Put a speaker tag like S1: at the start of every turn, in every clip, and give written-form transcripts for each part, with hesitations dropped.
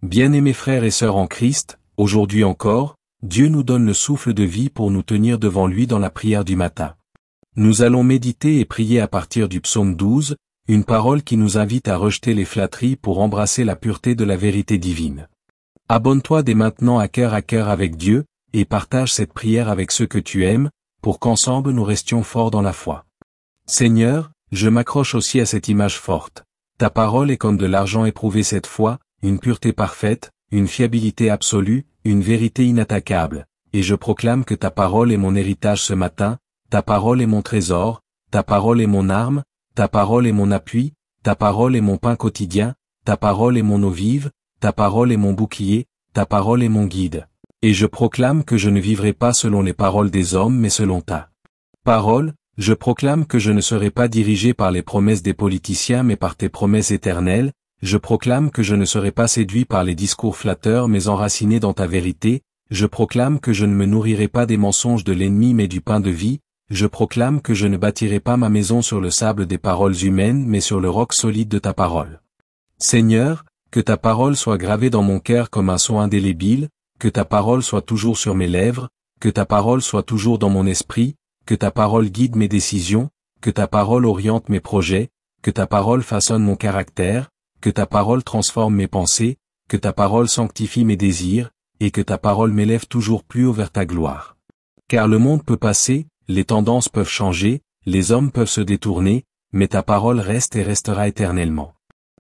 S1: Bien-aimés frères et sœurs en Christ, aujourd'hui encore, Dieu nous donne le souffle de vie pour nous tenir devant lui dans la prière du matin. Nous allons méditer et prier à partir du psaume 12, une parole qui nous invite à rejeter les flatteries pour embrasser la pureté de la vérité divine. Abonne-toi dès maintenant à cœur avec Dieu, et partage cette prière avec ceux que tu aimes, pour qu'ensemble nous restions forts dans la foi. Seigneur, je m'accroche aussi à cette image forte. Ta parole est comme de l'argent éprouvé cette fois, une pureté parfaite, une fiabilité absolue, une vérité inattaquable, et je proclame que ta parole est mon héritage ce matin, ta parole est mon trésor, ta parole est mon arme, ta parole est mon appui, ta parole est mon pain quotidien, ta parole est mon eau vive, ta parole est mon bouclier, ta parole est mon guide. Et je proclame que je ne vivrai pas selon les paroles des hommes mais selon ta parole, je proclame que je ne serai pas dirigé par les promesses des politiciens mais par tes promesses éternelles, je proclame que je ne serai pas séduit par les discours flatteurs mais enraciné dans ta vérité, je proclame que je ne me nourrirai pas des mensonges de l'ennemi mais du pain de vie, je proclame que je ne bâtirai pas ma maison sur le sable des paroles humaines mais sur le roc solide de ta parole. Seigneur, que ta parole soit gravée dans mon cœur comme un sceau indélébile, que ta parole soit toujours sur mes lèvres, que ta parole soit toujours dans mon esprit, que ta parole guide mes décisions, que ta parole oriente mes projets, que ta parole façonne mon caractère, que ta parole transforme mes pensées, que ta parole sanctifie mes désirs, et que ta parole m'élève toujours plus haut vers ta gloire. Car le monde peut passer, les tendances peuvent changer, les hommes peuvent se détourner, mais ta parole reste et restera éternellement.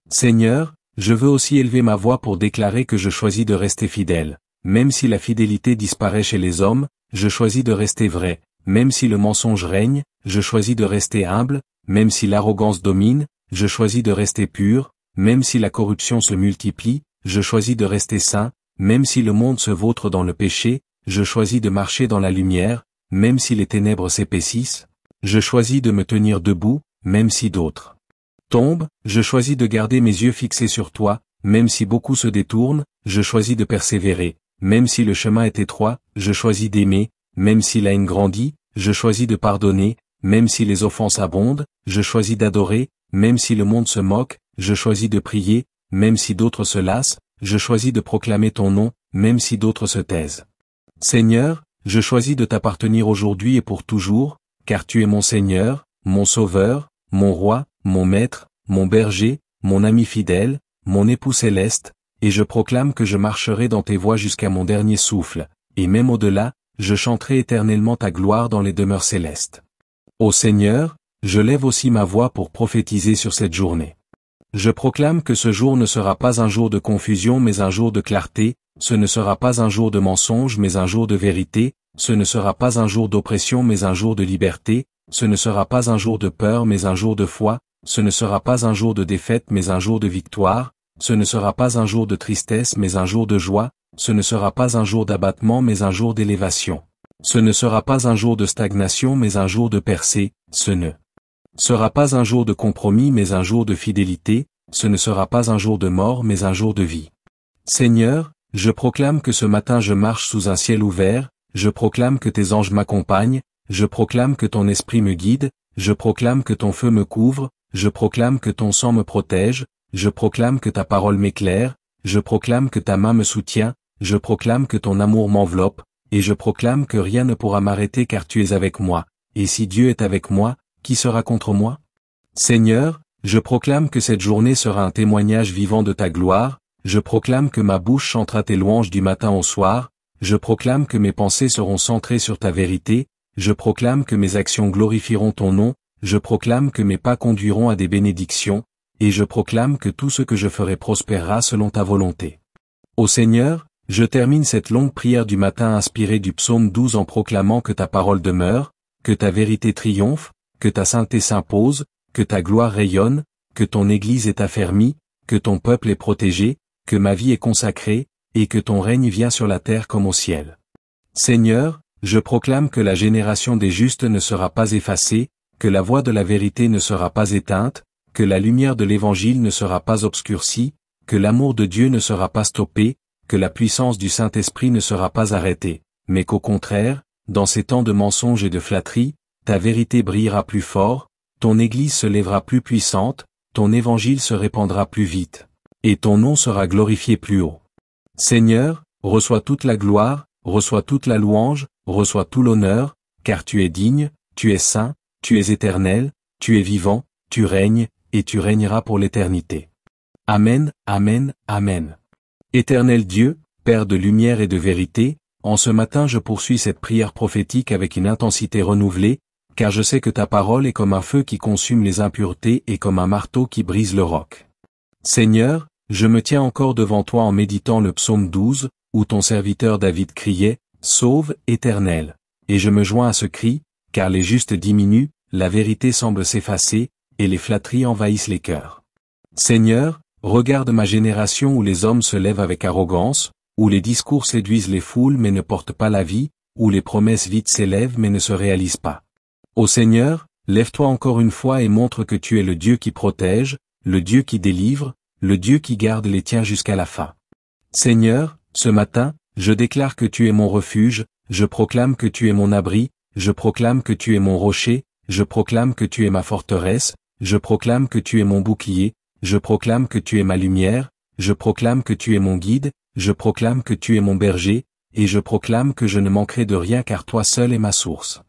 S1: Seigneur, je veux aussi élever ma voix pour déclarer que je choisis de rester fidèle. Même si la fidélité disparaît chez les hommes, je choisis de rester vrai. Même si le mensonge règne, je choisis de rester humble. Même si l'arrogance domine, je choisis de rester pur. Même si la corruption se multiplie, je choisis de rester saint. Même si le monde se vautre dans le péché, je choisis de marcher dans la lumière. Même si les ténèbres s'épaississent, je choisis de me tenir debout. Même si d'autres tombent, je choisis de garder mes yeux fixés sur toi. Même si beaucoup se détournent, je choisis de persévérer. Même si le chemin est étroit, je choisis d'aimer. Même si la haine grandit, je choisis de pardonner. Même si les offenses abondent, je choisis d'adorer. Même si le monde se moque, je choisis de prier. Même si d'autres se lassent, je choisis de proclamer ton nom. Même si d'autres se taisent. Seigneur, je choisis de t'appartenir aujourd'hui et pour toujours, car tu es mon Seigneur, mon Sauveur, mon Roi, mon Maître, mon Berger, mon ami fidèle, mon époux céleste, et je proclame que je marcherai dans tes voies jusqu'à mon dernier souffle, et même au-delà, je chanterai éternellement ta gloire dans les demeures célestes. Ô Seigneur, je lève aussi ma voix pour prophétiser sur cette journée. Je proclame que ce jour ne sera pas un jour de confusion mais un jour de clarté, ce ne sera pas un jour de mensonge mais un jour de vérité, ce ne sera pas un jour d'oppression mais un jour de liberté, ce ne sera pas un jour de peur mais un jour de foi, ce ne sera pas un jour de défaite mais un jour de victoire, ce ne sera pas un jour de tristesse mais un jour de joie, ce ne sera pas un jour d'abattement mais un jour d'élévation. Ce ne sera pas un jour de stagnation mais un jour de percée, ce ne sera pas un jour de compromis mais un jour de fidélité, ce ne sera pas un jour de mort mais un jour de vie. Seigneur, je proclame que ce matin je marche sous un ciel ouvert, je proclame que tes anges m'accompagnent, je proclame que ton esprit me guide, je proclame que ton feu me couvre, je proclame que ton sang me protège, je proclame que ta parole m'éclaire, je proclame que ta main me soutient, je proclame que ton amour m'enveloppe, et je proclame que rien ne pourra m'arrêter car tu es avec moi, et si Dieu est avec moi, qui sera contre moi? Seigneur, je proclame que cette journée sera un témoignage vivant de ta gloire, je proclame que ma bouche chantera tes louanges du matin au soir, je proclame que mes pensées seront centrées sur ta vérité, je proclame que mes actions glorifieront ton nom, je proclame que mes pas conduiront à des bénédictions, et je proclame que tout ce que je ferai prospérera selon ta volonté. Ô Seigneur, je termine cette longue prière du matin inspirée du psaume 12 en proclamant que ta parole demeure, que ta vérité triomphe, que ta sainteté s'impose, que ta gloire rayonne, que ton Église est affermie, que ton peuple est protégé, que ma vie est consacrée, et que ton règne vient sur la terre comme au ciel. Seigneur, je proclame que la génération des justes ne sera pas effacée, que la voix de la vérité ne sera pas éteinte, que la lumière de l'Évangile ne sera pas obscurcie, que l'amour de Dieu ne sera pas stoppé, que la puissance du Saint-Esprit ne sera pas arrêtée, mais qu'au contraire, dans ces temps de mensonges et de flatteries, ta vérité brillera plus fort, ton Église se lèvera plus puissante, ton Évangile se répandra plus vite, et ton nom sera glorifié plus haut. Seigneur, reçois toute la gloire, reçois toute la louange, reçois tout l'honneur, car tu es digne, tu es saint, tu es éternel, tu es vivant, tu règnes, et tu régneras pour l'éternité. Amen, amen, amen. Éternel Dieu, Père de lumière et de vérité, en ce matin je poursuis cette prière prophétique avec une intensité renouvelée, car je sais que ta parole est comme un feu qui consume les impuretés et comme un marteau qui brise le roc. Seigneur, je me tiens encore devant toi en méditant le psaume 12, où ton serviteur David criait, « Sauve, Éternel !» Et je me joins à ce cri, car les justes diminuent, la vérité semble s'effacer, et les flatteries envahissent les cœurs. Seigneur, regarde ma génération où les hommes se lèvent avec arrogance, où les discours séduisent les foules mais ne portent pas la vie, où les promesses vides s'élèvent mais ne se réalisent pas. Ô Seigneur, lève-toi encore une fois et montre que tu es le Dieu qui protège, le Dieu qui délivre, le Dieu qui garde les tiens jusqu'à la fin. Seigneur, ce matin, je déclare que tu es mon refuge, je proclame que tu es mon abri, je proclame que tu es mon rocher, je proclame que tu es ma forteresse, je proclame que tu es mon bouclier, je proclame que tu es ma lumière, je proclame que tu es mon guide, je proclame que tu es mon berger, et je proclame que je ne manquerai de rien car toi seul es ma source.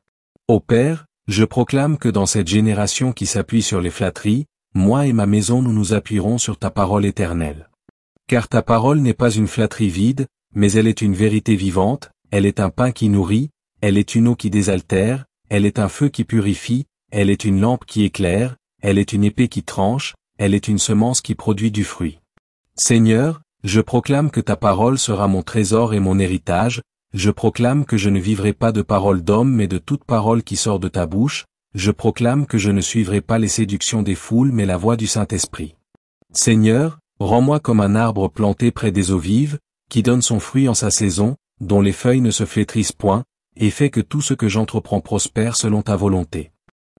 S1: Ô Père, je proclame que dans cette génération qui s'appuie sur les flatteries, moi et ma maison nous nous appuierons sur ta parole éternelle. Car ta parole n'est pas une flatterie vide, mais elle est une vérité vivante, elle est un pain qui nourrit, elle est une eau qui désaltère, elle est un feu qui purifie, elle est une lampe qui éclaire, elle est une épée qui tranche, elle est une semence qui produit du fruit. Seigneur, je proclame que ta parole sera mon trésor et mon héritage, je proclame que je ne vivrai pas de parole d'homme mais de toute parole qui sort de ta bouche, je proclame que je ne suivrai pas les séductions des foules mais la voix du Saint-Esprit. Seigneur, rends-moi comme un arbre planté près des eaux vives, qui donne son fruit en sa saison, dont les feuilles ne se flétrissent point, et fais que tout ce que j'entreprends prospère selon ta volonté.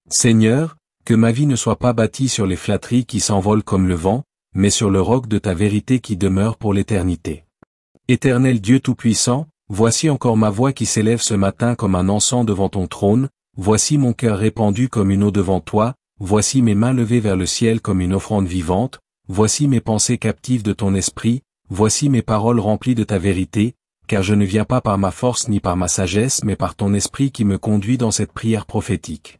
S1: Seigneur, que ma vie ne soit pas bâtie sur les flatteries qui s'envolent comme le vent, mais sur le roc de ta vérité qui demeure pour l'éternité. Éternel Dieu Tout-Puissant, voici encore ma voix qui s'élève ce matin comme un encens devant ton trône, voici mon cœur répandu comme une eau devant toi, voici mes mains levées vers le ciel comme une offrande vivante, voici mes pensées captives de ton esprit, voici mes paroles remplies de ta vérité, car je ne viens pas par ma force ni par ma sagesse mais par ton esprit qui me conduit dans cette prière prophétique.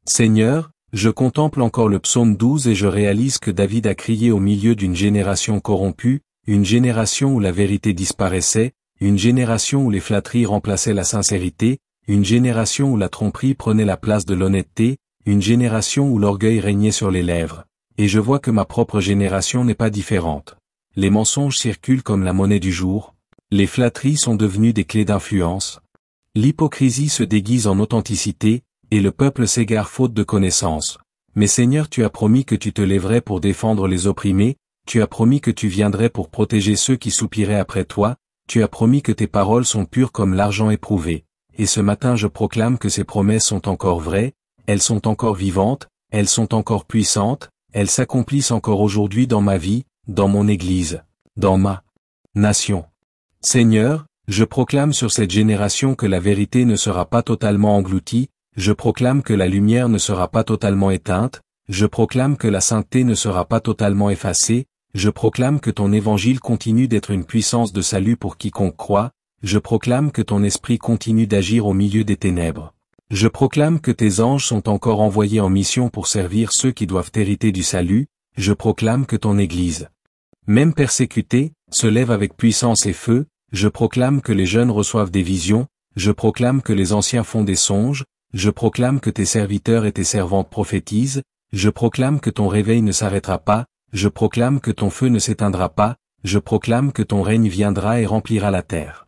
S1: Seigneur, je contemple encore le psaume 12 et je réalise que David a crié au milieu d'une génération corrompue, une génération où la vérité disparaissait, une génération où les flatteries remplaçaient la sincérité, une génération où la tromperie prenait la place de l'honnêteté, une génération où l'orgueil régnait sur les lèvres. Et je vois que ma propre génération n'est pas différente. Les mensonges circulent comme la monnaie du jour, les flatteries sont devenues des clés d'influence. L'hypocrisie se déguise en authenticité, et le peuple s'égare faute de connaissance. Mais Seigneur, tu as promis que tu te lèverais pour défendre les opprimés, tu as promis que tu viendrais pour protéger ceux qui soupiraient après toi, tu as promis que tes paroles sont pures comme l'argent éprouvé. Et ce matin je proclame que ces promesses sont encore vraies, elles sont encore vivantes, elles sont encore puissantes, elles s'accomplissent encore aujourd'hui dans ma vie, dans mon Église, dans ma nation. Seigneur, je proclame sur cette génération que la vérité ne sera pas totalement engloutie, je proclame que la lumière ne sera pas totalement éteinte, je proclame que la sainteté ne sera pas totalement effacée, je proclame que ton évangile continue d'être une puissance de salut pour quiconque croit, je proclame que ton esprit continue d'agir au milieu des ténèbres. Je proclame que tes anges sont encore envoyés en mission pour servir ceux qui doivent hériter du salut, je proclame que ton Église, même persécutée, se lève avec puissance et feu, je proclame que les jeunes reçoivent des visions, je proclame que les anciens font des songes, je proclame que tes serviteurs et tes servantes prophétisent, je proclame que ton réveil ne s'arrêtera pas, je proclame que ton feu ne s'éteindra pas, je proclame que ton règne viendra et remplira la terre.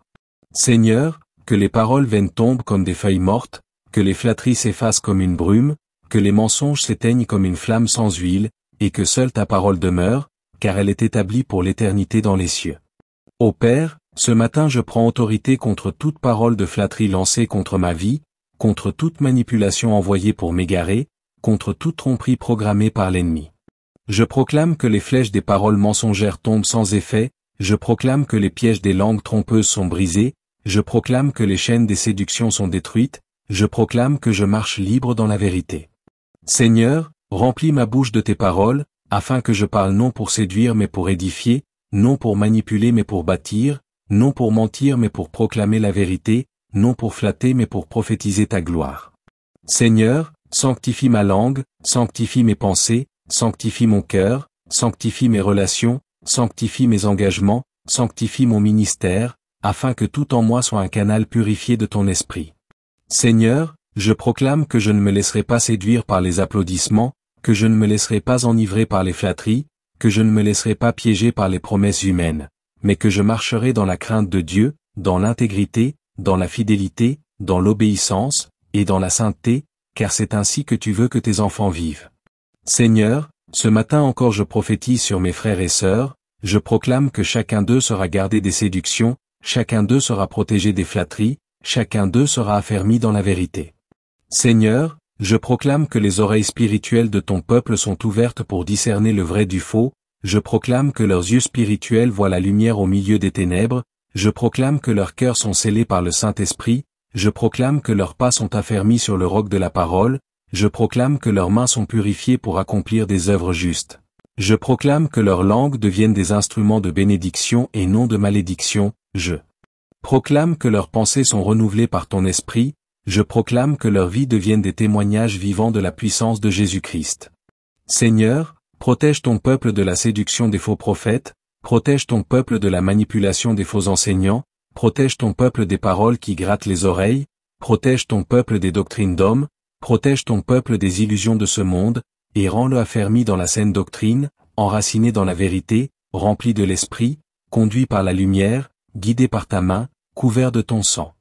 S1: Seigneur, que les paroles vaines tombent comme des feuilles mortes, que les flatteries s'effacent comme une brume, que les mensonges s'éteignent comme une flamme sans huile, et que seule ta parole demeure, car elle est établie pour l'éternité dans les cieux. Ô Père, ce matin je prends autorité contre toute parole de flatterie lancée contre ma vie, contre toute manipulation envoyée pour m'égarer, contre toute tromperie programmée par l'ennemi. Je proclame que les flèches des paroles mensongères tombent sans effet, je proclame que les pièges des langues trompeuses sont brisés, je proclame que les chaînes des séductions sont détruites, je proclame que je marche libre dans la vérité. Seigneur, remplis ma bouche de tes paroles, afin que je parle non pour séduire mais pour édifier, non pour manipuler mais pour bâtir, non pour mentir mais pour proclamer la vérité, non pour flatter mais pour prophétiser ta gloire. Seigneur, sanctifie ma langue, sanctifie mes pensées, sanctifie mon cœur, sanctifie mes relations, sanctifie mes engagements, sanctifie mon ministère, afin que tout en moi soit un canal purifié de ton esprit. Seigneur, je proclame que je ne me laisserai pas séduire par les applaudissements, que je ne me laisserai pas enivrer par les flatteries, que je ne me laisserai pas piéger par les promesses humaines, mais que je marcherai dans la crainte de Dieu, dans l'intégrité, dans la fidélité, dans l'obéissance, et dans la sainteté, car c'est ainsi que tu veux que tes enfants vivent. Seigneur, ce matin encore je prophétise sur mes frères et sœurs, je proclame que chacun d'eux sera gardé des séductions, chacun d'eux sera protégé des flatteries, chacun d'eux sera affermi dans la vérité. Seigneur, je proclame que les oreilles spirituelles de ton peuple sont ouvertes pour discerner le vrai du faux, je proclame que leurs yeux spirituels voient la lumière au milieu des ténèbres, je proclame que leurs cœurs sont scellés par le Saint-Esprit, je proclame que leurs pas sont affermis sur le roc de la parole, je proclame que leurs mains sont purifiées pour accomplir des œuvres justes. Je proclame que leurs langues deviennent des instruments de bénédiction et non de malédiction, je proclame que leurs pensées sont renouvelées par ton esprit, je proclame que leurs vies deviennent des témoignages vivants de la puissance de Jésus-Christ. Seigneur, protège ton peuple de la séduction des faux prophètes, protège ton peuple de la manipulation des faux enseignants, protège ton peuple des paroles qui grattent les oreilles, protège ton peuple des doctrines d'hommes, protège ton peuple des illusions de ce monde, et rends-le affermi dans la saine doctrine, enraciné dans la vérité, rempli de l'esprit, conduit par la lumière, guidé par ta main, couvert de ton sang.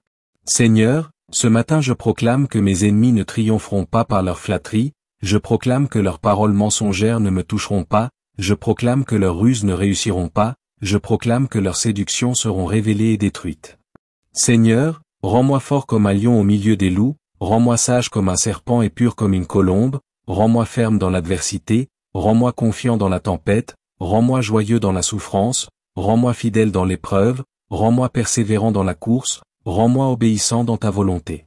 S1: Seigneur, ce matin je proclame que mes ennemis ne triompheront pas par leur flatterie, je proclame que leurs paroles mensongères ne me toucheront pas, je proclame que leurs ruses ne réussiront pas, je proclame que leurs séductions seront révélées et détruites. Seigneur, rends-moi fort comme un lion au milieu des loups, rends-moi sage comme un serpent et pur comme une colombe, rends-moi ferme dans l'adversité, rends-moi confiant dans la tempête, rends-moi joyeux dans la souffrance, rends-moi fidèle dans l'épreuve, rends-moi persévérant dans la course, rends-moi obéissant dans ta volonté.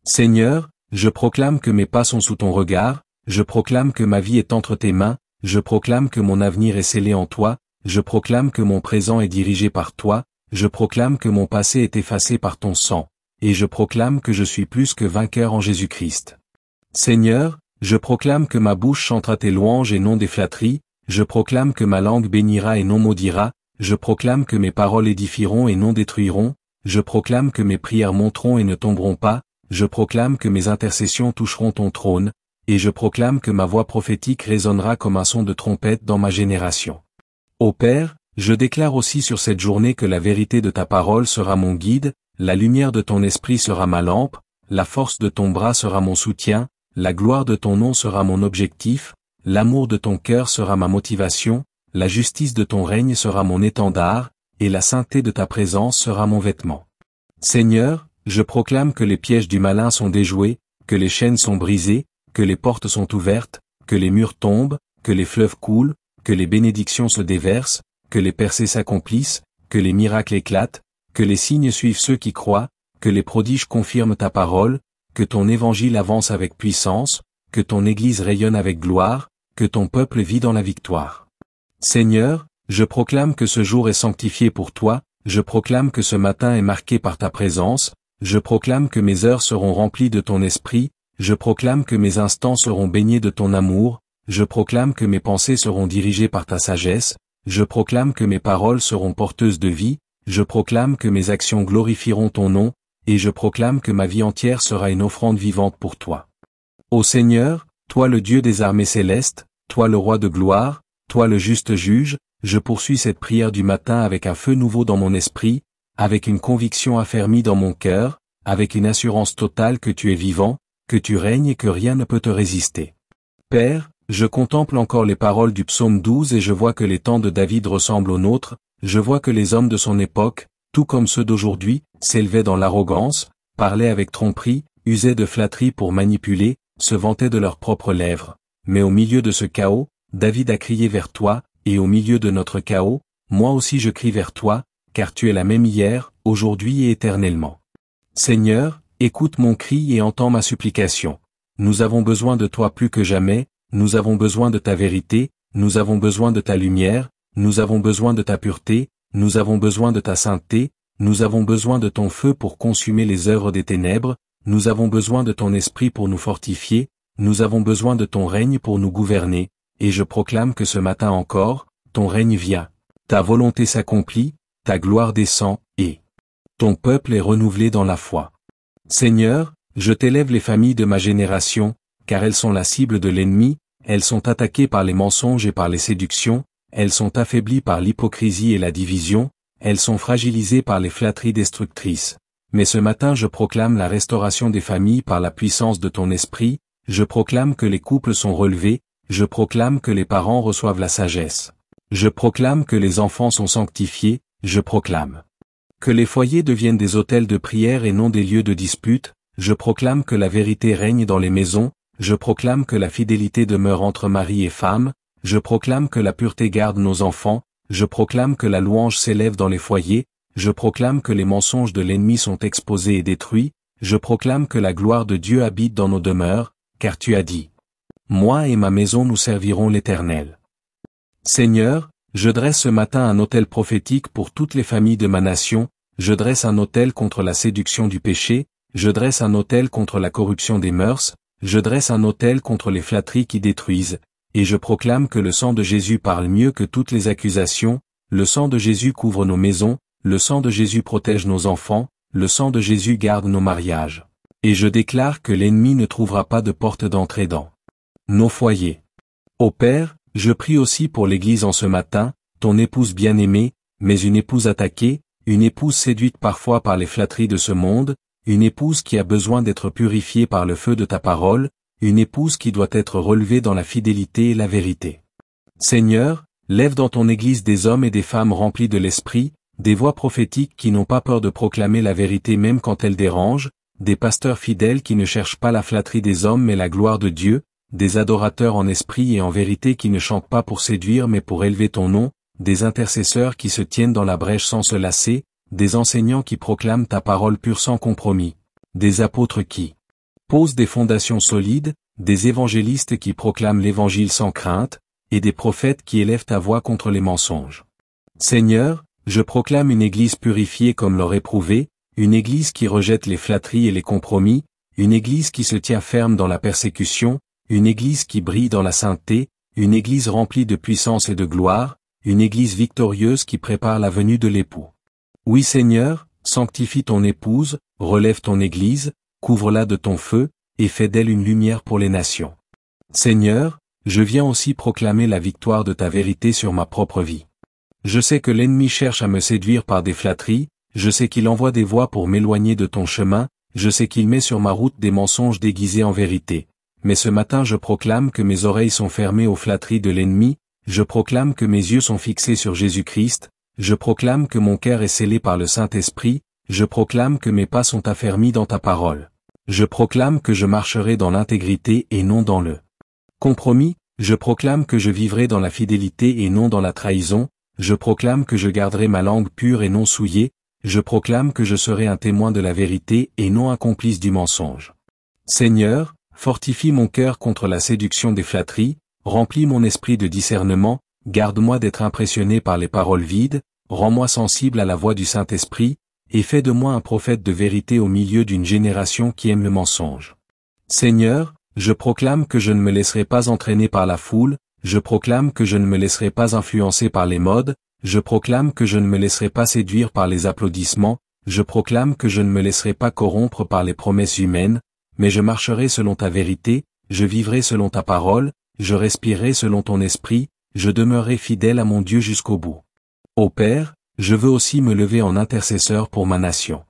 S1: Seigneur, je proclame que mes pas sont sous ton regard, je proclame que ma vie est entre tes mains, je proclame que mon avenir est scellé en toi, je proclame que mon présent est dirigé par toi, je proclame que mon passé est effacé par ton sang, et je proclame que je suis plus que vainqueur en Jésus-Christ. Seigneur, je proclame que ma bouche chantera tes louanges et non des flatteries, je proclame que ma langue bénira et non maudira, je proclame que mes paroles édifieront et non détruiront, je proclame que mes prières monteront et ne tomberont pas, je proclame que mes intercessions toucheront ton trône, et je proclame que ma voix prophétique résonnera comme un son de trompette dans ma génération. Ô Père, je déclare aussi sur cette journée que la vérité de ta parole sera mon guide, la lumière de ton esprit sera ma lampe, la force de ton bras sera mon soutien, la gloire de ton nom sera mon objectif, l'amour de ton cœur sera ma motivation, la justice de ton règne sera mon étendard, et la sainteté de ta présence sera mon vêtement. Seigneur, je proclame que les pièges du malin sont déjoués, que les chaînes sont brisées, que les portes sont ouvertes, que les murs tombent, que les fleuves coulent, que les bénédictions se déversent, que les percées s'accomplissent, que les miracles éclatent, que les signes suivent ceux qui croient, que les prodiges confirment ta parole, que ton évangile avance avec puissance, que ton Église rayonne avec gloire, que ton peuple vit dans la victoire. Seigneur, je proclame que ce jour est sanctifié pour toi, je proclame que ce matin est marqué par ta présence, je proclame que mes heures seront remplies de ton esprit, je proclame que mes instants seront baignés de ton amour, je proclame que mes pensées seront dirigées par ta sagesse, je proclame que mes paroles seront porteuses de vie, je proclame que mes actions glorifieront ton nom, et je proclame que ma vie entière sera une offrande vivante pour toi. Ô Seigneur, toi le Dieu des armées célestes, toi le roi de gloire, toi le juste juge, je poursuis cette prière du matin avec un feu nouveau dans mon esprit, avec une conviction affermie dans mon cœur, avec une assurance totale que tu es vivant, que tu règnes et que rien ne peut te résister. Père, je contemple encore les paroles du psaume 12 et je vois que les temps de David ressemblent aux nôtres, je vois que les hommes de son époque, tout comme ceux d'aujourd'hui, s'élevaient dans l'arrogance, parlaient avec tromperie, usaient de flatterie pour manipuler, se vantaient de leurs propres lèvres. Mais au milieu de ce chaos, David a crié vers toi, et au milieu de notre chaos, moi aussi je crie vers toi, car tu es la même hier, aujourd'hui et éternellement. Seigneur, écoute mon cri et entends ma supplication. Nous avons besoin de toi plus que jamais, nous avons besoin de ta vérité, nous avons besoin de ta lumière, nous avons besoin de ta pureté, nous avons besoin de ta sainteté, nous avons besoin de ton feu pour consumer les œuvres des ténèbres, nous avons besoin de ton esprit pour nous fortifier, nous avons besoin de ton règne pour nous gouverner, et je proclame que ce matin encore, ton règne vient, ta volonté s'accomplit, ta gloire descend, et ton peuple est renouvelé dans la foi. Seigneur, je t'élève les familles de ma génération, car elles sont la cible de l'ennemi, elles sont attaquées par les mensonges et par les séductions, elles sont affaiblies par l'hypocrisie et la division, elles sont fragilisées par les flatteries destructrices. Mais ce matin je proclame la restauration des familles par la puissance de ton esprit, je proclame que les couples sont relevés, je proclame que les parents reçoivent la sagesse. Je proclame que les enfants sont sanctifiés, je proclame que les foyers deviennent des autels de prière et non des lieux de dispute, je proclame que la vérité règne dans les maisons, je proclame que la fidélité demeure entre mari et femme, je proclame que la pureté garde nos enfants, je proclame que la louange s'élève dans les foyers, je proclame que les mensonges de l'ennemi sont exposés et détruits, je proclame que la gloire de Dieu habite dans nos demeures, car tu as dit: moi et ma maison nous servirons l'Éternel. Seigneur, je dresse ce matin un autel prophétique pour toutes les familles de ma nation, je dresse un autel contre la séduction du péché, je dresse un autel contre la corruption des mœurs, je dresse un autel contre les flatteries qui détruisent, et je proclame que le sang de Jésus parle mieux que toutes les accusations, le sang de Jésus couvre nos maisons, le sang de Jésus protège nos enfants, le sang de Jésus garde nos mariages. Et je déclare que l'ennemi ne trouvera pas de porte d'entrée dans nos foyers. Ô Père, je prie aussi pour l'Église en ce matin, ton épouse bien-aimée, mais une épouse attaquée, une épouse séduite parfois par les flatteries de ce monde, une épouse qui a besoin d'être purifiée par le feu de ta parole, une épouse qui doit être relevée dans la fidélité et la vérité. Seigneur, lève dans ton Église des hommes et des femmes remplis de l'Esprit, des voix prophétiques qui n'ont pas peur de proclamer la vérité même quand elle dérange, des pasteurs fidèles qui ne cherchent pas la flatterie des hommes mais la gloire de Dieu, des adorateurs en esprit et en vérité qui ne chantent pas pour séduire mais pour élever ton nom, des intercesseurs qui se tiennent dans la brèche sans se lasser, des enseignants qui proclament ta parole pure sans compromis, des apôtres qui posent des fondations solides, des évangélistes qui proclament l'évangile sans crainte, et des prophètes qui élèvent ta voix contre les mensonges. Seigneur, je proclame une Église purifiée comme l'or éprouvé, une Église qui rejette les flatteries et les compromis, une Église qui se tient ferme dans la persécution, une Église qui brille dans la sainteté, une Église remplie de puissance et de gloire, une Église victorieuse qui prépare la venue de l'époux. Oui Seigneur, sanctifie ton épouse, relève ton Église, couvre-la de ton feu, et fais d'elle une lumière pour les nations. Seigneur, je viens aussi proclamer la victoire de ta vérité sur ma propre vie. Je sais que l'ennemi cherche à me séduire par des flatteries, je sais qu'il envoie des voies pour m'éloigner de ton chemin, je sais qu'il met sur ma route des mensonges déguisés en vérité. Mais ce matin je proclame que mes oreilles sont fermées aux flatteries de l'ennemi, je proclame que mes yeux sont fixés sur Jésus-Christ, je proclame que mon cœur est scellé par le Saint-Esprit, je proclame que mes pas sont affermis dans ta parole. Je proclame que je marcherai dans l'intégrité et non dans le compromis, je proclame que je vivrai dans la fidélité et non dans la trahison, je proclame que je garderai ma langue pure et non souillée, je proclame que je serai un témoin de la vérité et non un complice du mensonge. Seigneur, fortifie mon cœur contre la séduction des flatteries, remplis mon esprit de discernement, garde-moi d'être impressionné par les paroles vides, rends-moi sensible à la voix du Saint-Esprit, et fais de moi un prophète de vérité au milieu d'une génération qui aime le mensonge. Seigneur, je proclame que je ne me laisserai pas entraîner par la foule, je proclame que je ne me laisserai pas influencer par les modes, je proclame que je ne me laisserai pas séduire par les applaudissements, je proclame que je ne me laisserai pas corrompre par les promesses humaines, mais je marcherai selon ta vérité, je vivrai selon ta parole, je respirerai selon ton esprit, je demeurerai fidèle à mon Dieu jusqu'au bout. Ô Père, je veux aussi me lever en intercesseur pour ma nation.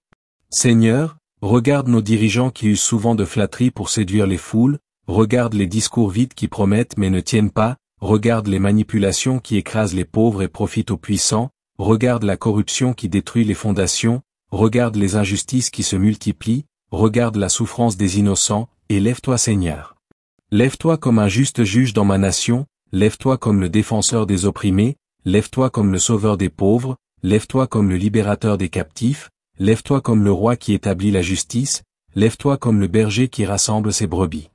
S1: Seigneur, regarde nos dirigeants qui usent souvent de flatteries pour séduire les foules, regarde les discours vides qui promettent mais ne tiennent pas, regarde les manipulations qui écrasent les pauvres et profitent aux puissants, regarde la corruption qui détruit les fondations, regarde les injustices qui se multiplient, regarde la souffrance des innocents, et lève-toi Seigneur. Lève-toi comme un juste juge dans ma nation, lève-toi comme le défenseur des opprimés, lève-toi comme le sauveur des pauvres, lève-toi comme le libérateur des captifs, lève-toi comme le roi qui établit la justice, lève-toi comme le berger qui rassemble ses brebis.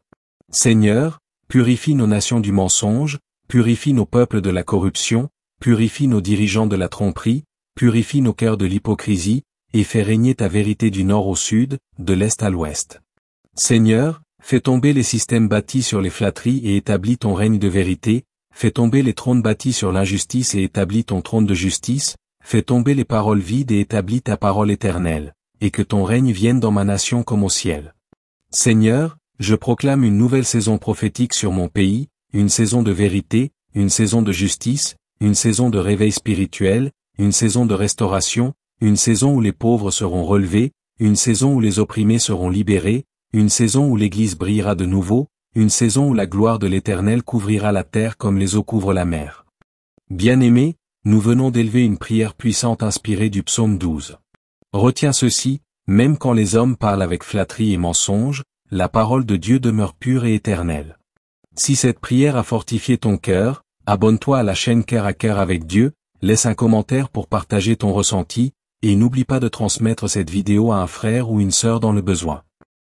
S1: Seigneur, purifie nos nations du mensonge, purifie nos peuples de la corruption, purifie nos dirigeants de la tromperie, purifie nos cœurs de l'hypocrisie, et fais régner ta vérité du nord au sud, de l'est à l'ouest. Seigneur, fais tomber les systèmes bâtis sur les flatteries et établis ton règne de vérité, fais tomber les trônes bâtis sur l'injustice et établis ton trône de justice, fais tomber les paroles vides et établis ta parole éternelle, et que ton règne vienne dans ma nation comme au ciel. Seigneur, je proclame une nouvelle saison prophétique sur mon pays, une saison de vérité, une saison de justice, une saison de réveil spirituel, une saison de restauration, une saison où les pauvres seront relevés, une saison où les opprimés seront libérés, une saison où l'Église brillera de nouveau, une saison où la gloire de l'Éternel couvrira la terre comme les eaux couvrent la mer. Bien-aimés, nous venons d'élever une prière puissante inspirée du psaume 12. Retiens ceci, même quand les hommes parlent avec flatterie et mensonge, la parole de Dieu demeure pure et éternelle. Si cette prière a fortifié ton cœur, abonne-toi à la chaîne Cœur à Cœur avec Dieu, laisse un commentaire pour partager ton ressenti, et n'oublie pas de transmettre cette vidéo à un frère ou une sœur dans le besoin.